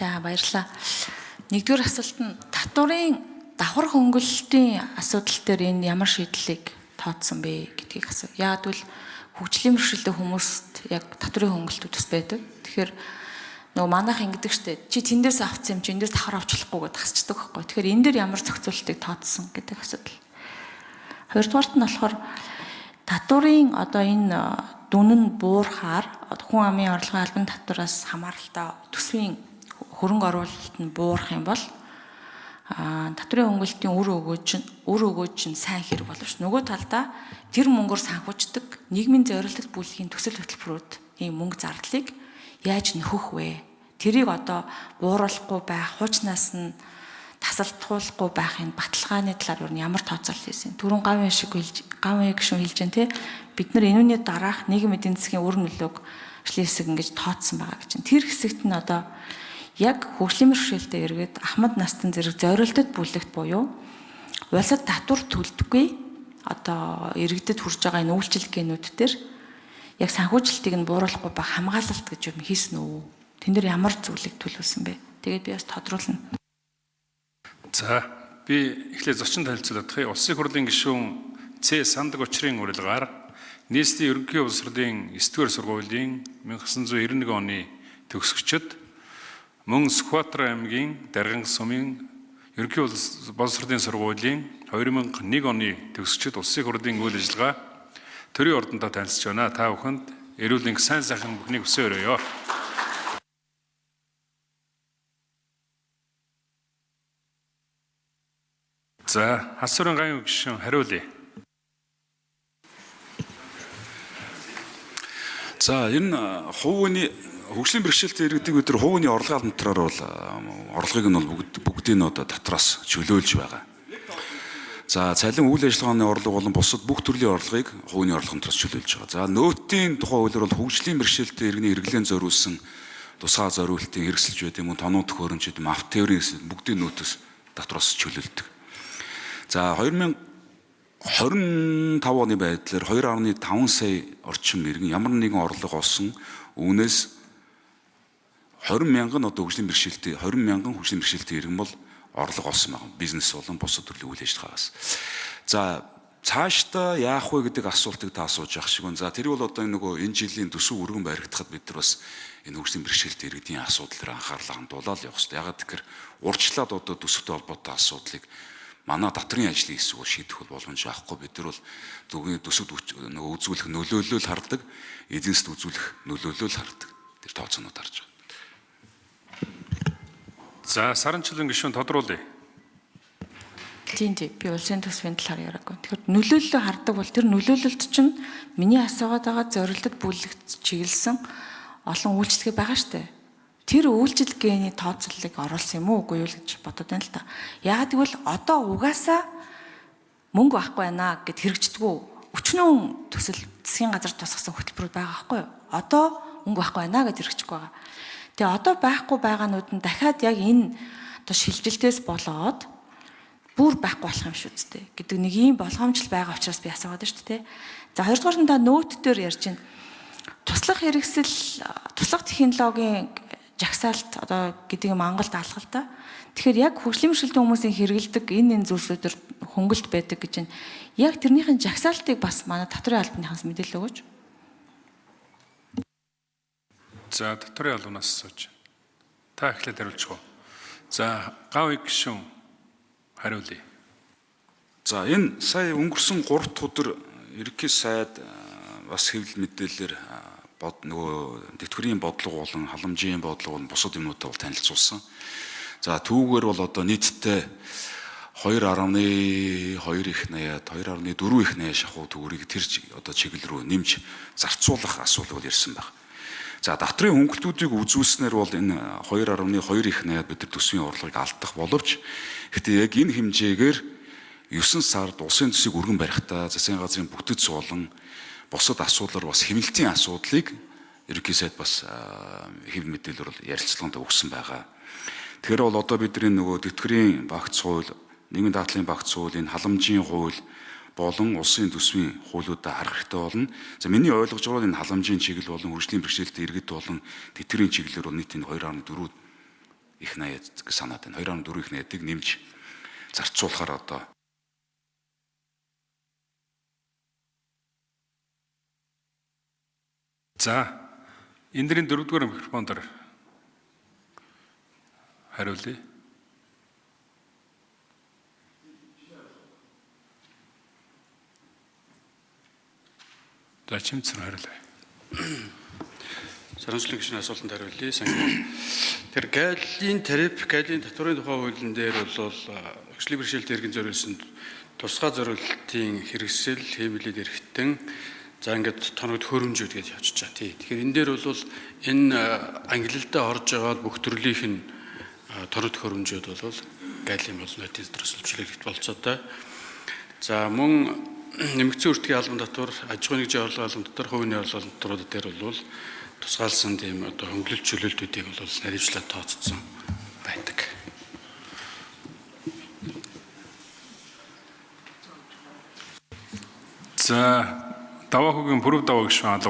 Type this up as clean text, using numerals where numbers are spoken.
За баярлалаа. Нэгдүгээр асуулт нь татварын давхар хөнгөлөлтийн асуудал дээр энэ ямар шийдлийг тооцсон бэ гэдгийг асуу. Яг бол хөгжлийн бэрхшээлтэй хүмүүст яг татварын хөнгөлөлт төс байдаг. Тэгэхээр нөгөө манайх ингэдэг штэ. Чи тэн дээрс авсан юм чи энэ дээрс давхар авч болохгүй гэдээ хасчдаг байхгүй. Тэгэхээр энэ дээр ямар зохицуултыг тооцсон гэдэг асуудал. Хоёрдугаарт нь болохоор татварын одоо энэ дүн нь буурахаар хүн амын орлогын албан татвараас хамааралтай төсвийн хөрөнгө оруулалт нь буурах юм бол татварын хөнгөлөлтийн үр өгөөж нь сайн хэрэг боловч нөгөө талдаа тэр мөнгөөр санхүүждэг нийгмийн зорилттой бүлгийн төсөл хөтөлбөрүүд ийм мөнгө зардлыг яаж нөхөх вэ? Тэрийг одоо бууруулахгүй байх, хуучнаас нь тасалдуулахгүй байхын баталгааны талаар ямар тооцоолол хийсэн. Түрүүн гавь гишүүн хэлж дээ, бид нар энүүний дараах нийгэм эдийн засгийн үр нөлөөг хэсэг ингэж тооцсон байгаа гэж. Тэр хэсэгт нь одоо яг хөгжлийн бэрхшээлтэй иргэд ахмад настан зэрэг зорилтод бүлэгт буюу улсад татвар төлдөггүй одоо иргэдэд хүрж байгаа энэ үйлчилгээнүүд дээр яг санхүүжилтийг нь бууруулахгүй ба хамгаалалт гэж юм хийсэн үү? Тэн дээр ямар зүйлийг төлөвлөсөн бэ? Тэгээд би бас тодруулна. За би эхлээд зочин танилцуулах. Улсын хурлын гишүүн Ц Сандаг Учрын урилгаар нийслэлийн ерөнхий боловсролын 9-р сургуулийн 1991 оны төгсгчид мөн Сүхбаатар аймгийн Дарган сумын ерөнхий боловсролын сургуулийн 2001 оны төгсгчид улсын хурлын үйл ажиллагаа төрийн ордондоо танилцж байна. Та бүхэнд эрүүл мэндийн сайн сайхан бүхнийг хүсье өрөөё. За, Хасварын гайн гишүүн хариулъя. За, энэ хувийн хөгжлийн бэрхшээлтэй иргэдэг бид нар хувийн орлогын албантраар бол орлогыг нь бол бүгдийг нь одоо татвараас чөлөөлж байгаа. За, цалин үйл ажиллагааны орлого болон бусад бүх төрлийн орлогыг хувийн орлогын татвараас чөлөөлж байгаа. За, нөөтийн тухай хуулиар бол хөгжлийн бэрхшээлтэй иргэний хэрэглэн зориулсан тусгай зориултын хэрэгсэлж байт юм уу, тоноод төхөөрөмж юм, авт тээврийн хэрэгсэл бүгдийн нөөтөөс татвараас чөлөөлдөг. За 2025 оны байдлаар 2.5 сая орчим иргэн ямар нэгэн орлого олсон үүнээс 20 мянган одоо хөгжлийн бэрхшээлтэй 20 мянган хөгжлийн бэрхшээлтэй иргэн бол орлого олсон байна. Бизнес болон бусад төрлийн үйл ажиллагаагаас. За цаашдаа яах вэ гэдэг асуултыг та асууж явах шиг байна. За тэр бол одоо энэ жилийн төсөв өргөн баригдахад бид нар бас энэ хөгжлийн бэрхшээлтэй иргэдийн асуудлаар анхаарлаа хандуулаад явах хэрэгтэй. Ягаад гэхээр урьдчилаад одоо төсөвтэй холбоотой асуудлыг манай татрын ажлын хэсэг шийдэх боломж авахгүй. Бид нар бол зөвхөн төсөвд үзүүлэх нөлөөлөл хардаг, эзэнсд үзүүлэх нөлөөлөл хардаг. Тэр тооцоонууд харж байгаа. За, Саранчлан гишүүн тодруулъя. Тийм би улсын төсвийн талаар яриаггүй. Тэгэхээр нөлөөллөө хардаг бол тэр нөлөөлөлт чинь миний асуугаад байгаа зорилтод бүлэгт чиглэсэн олон үйлчлэгээ байгаа штэ. Тэр үйлчилгээний тооцооллыг оруулсан юм уу үгүй юу гэж бодод байна л та. Яг тэгвэл одоо угаасаа мөнгө байхгүй байна гэд хэрэгждэггүй. Өчнөө төсөл засгийн газар тусгасан хөтөлбөрүүд байгаа байхгүй юу? Одоо мөнгө байхгүй байна гэд хэрэгжихгүй байгаа. Тэгээ одоо байхгүй байгаанууд нь дахиад яг энэ одоо шилжилтээс болоод бүр байхгүй болох юм шүү дээ гэдэг нэг ийм болгоомжл байгаа учраас би асуугаад байна шүү дээ. За хоёрдугаар нь та нөт дээр ярьж байна. Туслах хэрэгсэл, туслах технологийн жагсаалт одоо гэдэг юм Монголд алхал та. Тэгэхээр яг хөгжлийн бэрхшээлтэй хүмүүсийн хэрэгэлдэг энэ зүйлсүүдээр хөнгөлт байдаг гэж байна. Яг тэрнийхэн жагсаалтыг бас манай татварын албаныхаас мэдээлэл өгөөч. За, татварын албанаас асууж. Та эхлээд хариулж гоо. За, гав гишүүн хариулъя. За, энэ сая өнгөрсөн 3 дахь өдөр ерөнхий сайд бас хэвлэл мэдээлэлээр нөгөө тэтгэврийн бодлого болон халамжийн бодлого болон бусад юмнуудаа бол танилцуулсан. За түүгээр бол одоо нийтдээ 2.2 их 80-аад 2.4 их 80 шахуу төгрөгийг тэр одоо чиглэл рүү нэмж зарцуулах асуудал бол ирсэн байна. За татрын хөнгөлтүүдийг үзүүлснээр бол энэ 2.2 их 80-аад бид нар төсвийн орлогыг алдах боловч гэхдээ яг энэ хэмжээгээр 9 сард улсын төсвийг өргөн барихтаа засгийн газрын бүтэц болон бусад асуудлаар бас хэмнэлтийн асуудлыг ерөнхий сайд бас хэв мэдээлэлээр бол ярилцлаганд өгсөн байгаа. Тэгэхээр бол одоо бидний нөгөө тэтгэврийн багц хууль, нийгмийн даатгалын багц хууль, энэ халамжийн хууль болон улсын төсвийн хуулиудаа харах хэрэгтэй болно. За миний ойлгож байгаа энэ халамжийн чиглэл болон хөгжлийн бэрхшээлтэй иргэд болон тэтгэврийн чиглэлээр бол нийт энэ 2.4 их 80 гэж санаад байна. 2.4 их 80-ыг нэмж зарцуулахаар одоо За эндрийн 4-р микрофонд хариулъя. За чимцэр хариулъя. Санамжлын гишүүний асуултанд хариулъя. Тэр гайлын тариф, гайлын татварын тухай хуулийн дээр бол хөгжлийн бэрхшээлтэй иргэн зориулсанд тусгай зориултын хэрэгсэл хэмнэлээд эрхтэн за ингээд тоногд хөрөмжүүд гэж явчихж байгаа. Тий. Тэгэхээр энэ дээр бол энэ ангиллалтаа орж байгаа бүх төрлийнх нь тоногд хөрөмжүүд бол гайлын болон нотын дотроос зөвлөлт болцоотой. За мөн нэмэгдсэн үртгийн албан татвар, аж ахуйн нэгжийн орлого албан татвар, хувийн орлого татварууд дээр бол тусгаалсан тийм одоо хөнгөлөлт чөлөөлтүүдийг бол наривчлаад тооцсон байдаг. За даваа хүүгийн пүрэв даваа гişүүн